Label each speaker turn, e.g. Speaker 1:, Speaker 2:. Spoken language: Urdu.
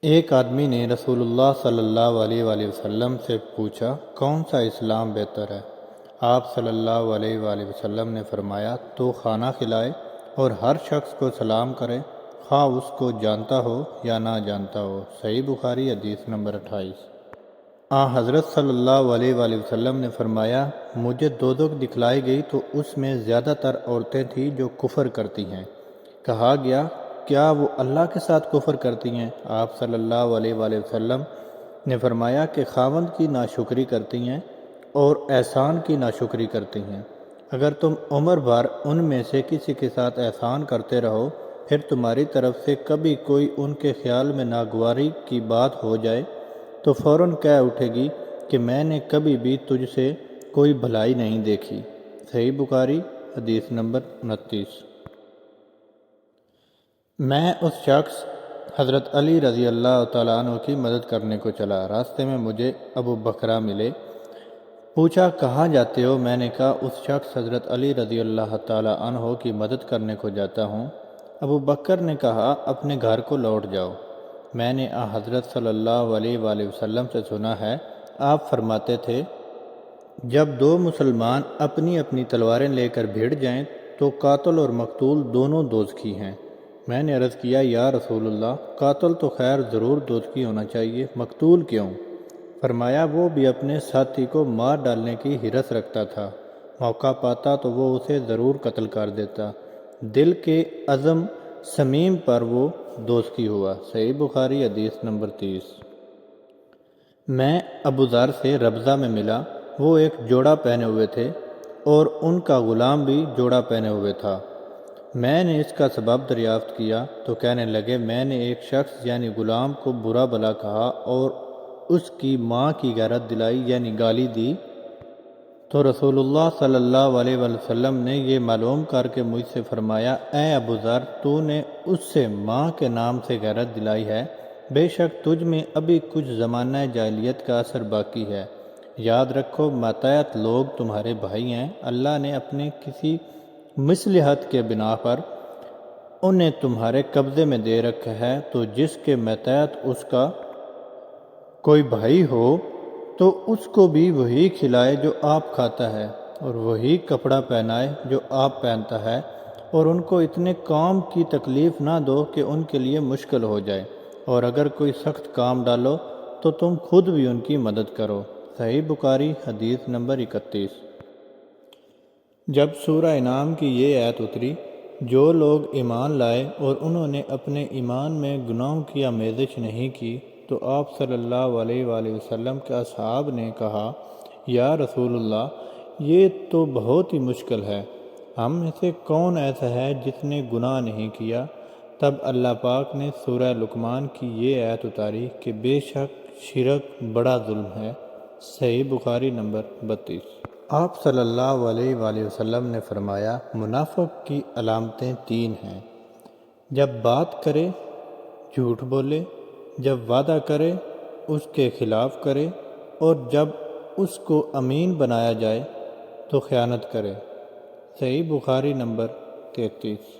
Speaker 1: ایک آدمی نے رسول اللہ صلی اللہ علیہ وآلہ وسلم سے پوچھا، کون سا اسلام بہتر ہے؟ آپ صلی اللہ علیہ وآلہ وسلم نے فرمایا، تو کھانا کھلائے اور ہر شخص کو سلام کرے، خواہ اس کو جانتا ہو یا نہ جانتا ہو۔ صحیح بخاری حدیث نمبر 28۔ حضرت صلی اللہ علیہ وآلہ وسلم نے فرمایا، مجھے دوزخ دکھلائی گئی تو اس میں زیادہ تر عورتیں تھیں جو کفر کرتی ہیں۔ کہا گیا، کیا وہ اللہ کے ساتھ کفر کرتی ہیں؟ آپ صلی اللہ علیہ وآلہ وسلم نے فرمایا کہ خاوند کی ناشکری کرتی ہیں اور احسان کی ناشکری کرتی ہیں۔ اگر تم عمر بھر ان میں سے کسی کے ساتھ احسان کرتے رہو، پھر تمہاری طرف سے کبھی کوئی ان کے خیال میں ناگواری کی بات ہو جائے تو فوراً کہہ اٹھے گی کہ میں نے کبھی بھی تجھ سے کوئی بھلائی نہیں دیکھی۔ صحیح بخاری حدیث نمبر 29۔ میں اس شخص حضرت علی رضی اللہ تعالیٰ عنہ کی مدد کرنے کو چلا۔ راستے میں مجھے ابو بکرہ ملے۔ پوچھا، کہاں جاتے ہو؟ میں نے کہا، اس شخص حضرت علی رضی اللہ تعالیٰ عنہ کی مدد کرنے کو جاتا ہوں۔ ابو بکر نے کہا، اپنے گھر کو لوٹ جاؤ۔ میں نے حضرت صلی اللہ علیہ وآلہ وسلم سے سنا ہے، آپ فرماتے تھے، جب دو مسلمان اپنی اپنی تلواریں لے کر بھیڑ جائیں تو قاتل اور مقتول دونوں دوزخی ہیں۔ میں نے عرض کیا، یا رسول اللہ، قاتل تو خیر ضرور دوزخی ہونا چاہیے، مقتول کیوں؟ فرمایا، وہ بھی اپنے ساتھی کو مار ڈالنے کی حرص رکھتا تھا، موقع پاتا تو وہ اسے ضرور قتل کر دیتا، دل کے عزم صمیم پر وہ دوزخی ہوا۔ صحیح بخاری حدیث نمبر 30۔ میں ابو ذر سے ربضہ میں ملا۔ وہ ایک جوڑا پہنے ہوئے تھے اور ان کا غلام بھی جوڑا پہنے ہوئے تھا۔ میں نے اس کا سبب دریافت کیا تو کہنے لگے، میں نے ایک شخص یعنی غلام کو برا بھلا کہا اور اس کی ماں کی غیرت دلائی یعنی گالی دی، تو رسول اللہ صلی اللہ علیہ وسلم نے یہ معلوم کر کے مجھ سے فرمایا، اے ابو ذر، تو نے اس سے ماں کے نام سے غیرت دلائی ہے، بے شک تجھ میں ابھی کچھ زمانہ جاہلیت کا اثر باقی ہے۔ یاد رکھو، ماتحت لوگ تمہارے بھائی ہیں، اللہ نے اپنے کسی مصلحت کے بنا پر انہیں تمہارے قبضے میں دے رکھا ہے، تو جس کے ماتحت اس کا کوئی بھائی ہو تو اس کو بھی وہی کھلائے جو آپ کھاتا ہے، اور وہی کپڑا پہنائے جو آپ پہنتا ہے، اور ان کو اتنے کام کی تکلیف نہ دو کہ ان کے لیے مشکل ہو جائے، اور اگر کوئی سخت کام ڈالو تو تم خود بھی ان کی مدد کرو۔ صحیح بخاری حدیث نمبر 31۔ جب سورہ انعام کی یہ آیت اتری، جو لوگ ایمان لائے اور انہوں نے اپنے ایمان میں گناہوں کی آمیزش نہیں کی، تو آپ صلی اللہ علیہ وآلہ وسلم کے اصحاب نے کہا، یا رسول اللہ، یہ تو بہت ہی مشکل ہے، ہم میں سے کون ایسا ہے جس نے گناہ نہیں کیا؟ تب اللہ پاک نے سورہ لقمان کی یہ آیت اتاری کہ بے شک شرک بڑا ظلم ہے۔ صحیح بخاری نمبر 32۔ آپ صلی اللہ علیہ وآلہ وسلم نے فرمایا، منافق کی علامتیں 3 ہیں: جب بات کرے جھوٹ بولے، جب وعدہ کرے اس کے خلاف کرے، اور جب اس کو امین بنایا جائے تو خیانت کرے۔ صحیح بخاری نمبر 33۔